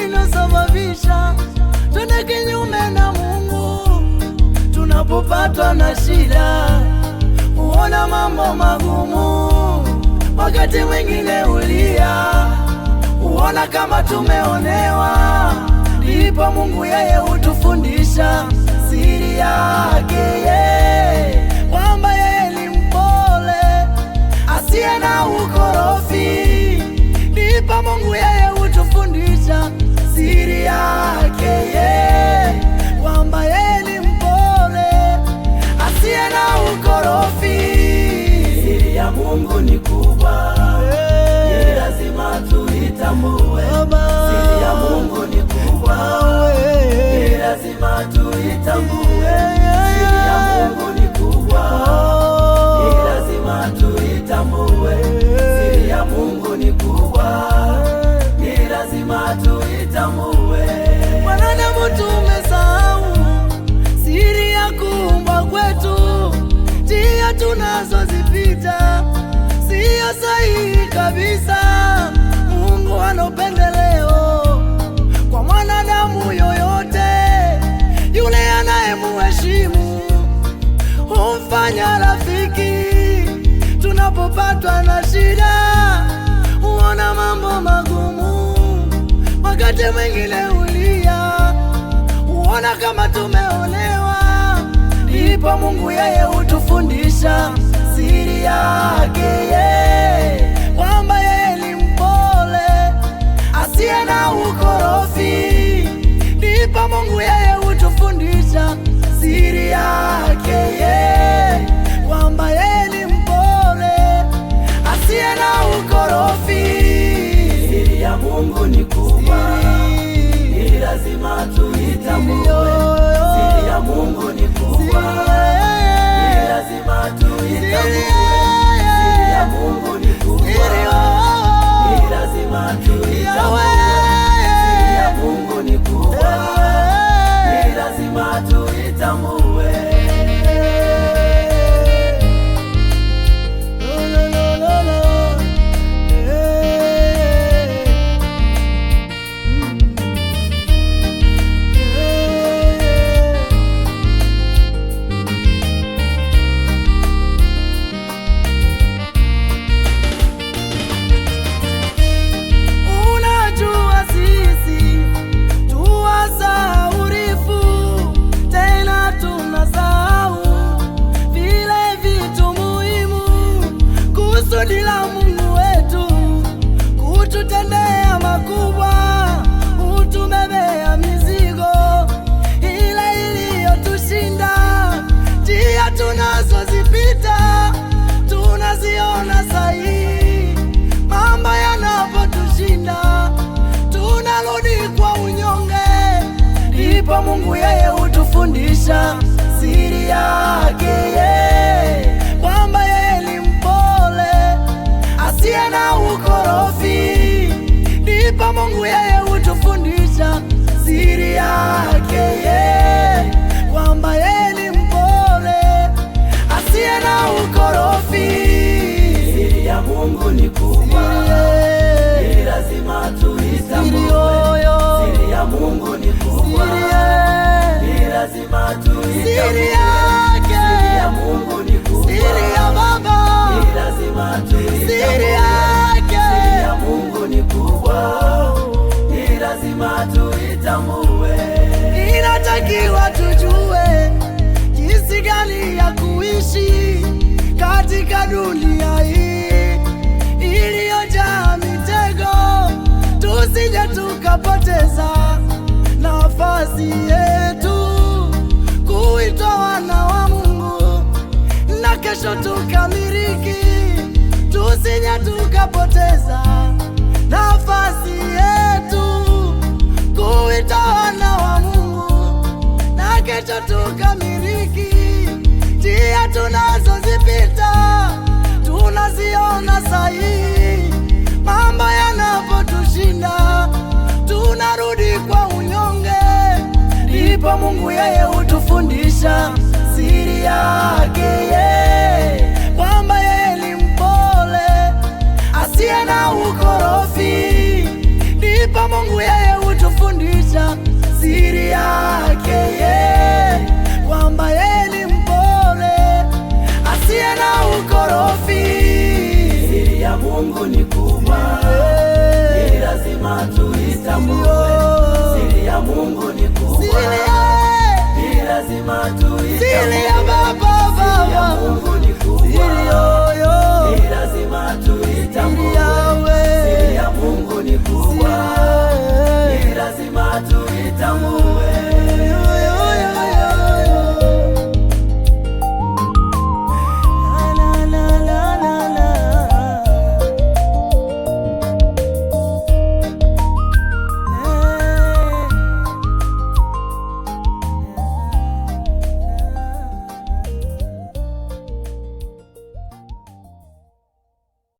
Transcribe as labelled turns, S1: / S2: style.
S1: inosababisha twende kinyume na Mungu. Tunapopatwa na shida, huona mambo magumu, wakati mwingine ulia, huona kama tumeonewa. Ndipo Mungu yeye hutufundisha siri yake, kwamba yeye ni mpole, asiye na ukorofi. Ndipo Mungu yeye hutufundisha siri yake, kwamba yeye ni mpole, asiye na ukorofi. Siri ya Mungu ni kubwa, ni lazima tuitambue. Siri ya Mungu ni kubwa, ni lazima tuitambue. Siri ya Mungu ni kubwa, ni lazima tuitambue. Siri ya Mungu ni kubwa, ni lazima tuitambue. Wanadamu tumesahau siri ya kuumbwa kwetu, njia tunazozipita siyo sahihi kabisa. Mungu ana upendeleo kwa mwanadamu yoyote, yule anayemuheshimu humfanya rafiki. Tunapopatwa na shida, huona mambo magumu, wakati mwingine ulia, huona kama tumeonewa. Ndipo Mungu yeye hutufundisha siri yake, kwamba yeye ni mpole, asiye na ukorofi. Ndipo Mungu yeye hutufundisha siri yake, kwamba yeye ni mpole, asiye na ukorofi. Siri ya Mungu ni kubwa, ni lazima tuitambue. Siri ya Mungu ni kubwa, ni lazima tuitambue. Siri ya Mungu ni kubwa, ni lazima tuitambue. Siri ya Mungu ni kubwa, ni lazima tuitambue. Kusudi la Mungu wetu kututendea makubwa, hutubebea mizigo ile iliyotushinda. Njia tunazozipita tunaziona sahihi, mambo yanapotushinda tunarudi kwa unyonge. Ndipo Mungu yeye hutufundisha siri yake, kwamba yeye ni mpole, asiye na ukorofi. Ndipo Mungu yeye hutufundisha siri yake, kwamba yeye ni mpole, asiye na ukorofi. Siri ya Mungu ni kubwa, ni lazima tuitambue. Siri ya Mungu ni kubwa, ni lazima tuitambue. Siri ya Mungu ni kubwa, siri ya Baba, ni lazima tuitambue. Siri ya Mungu ni kubwa, ni lazima tuitambue. Inatakiwa tujue jinsi gani ya kuishi katika dunia hii iliyojaa mitego, tusije tukapoteza nafasi yetu kuitwa wana wa Mungu, na kesho tukamiliki. Tusije tukapoteza nafasi yetu kuitwa wana wa Mungu, na kesho tukamiliki. Njia tunazozipita tunaziona sahihi, mambo yanapotushinda tunarudi kwa unyonge. Ndipo Mungu yeye hutufundisha siri yake, kwamba yeye ni mpole, asiye na ukorofi. Ndipo Mungu yeye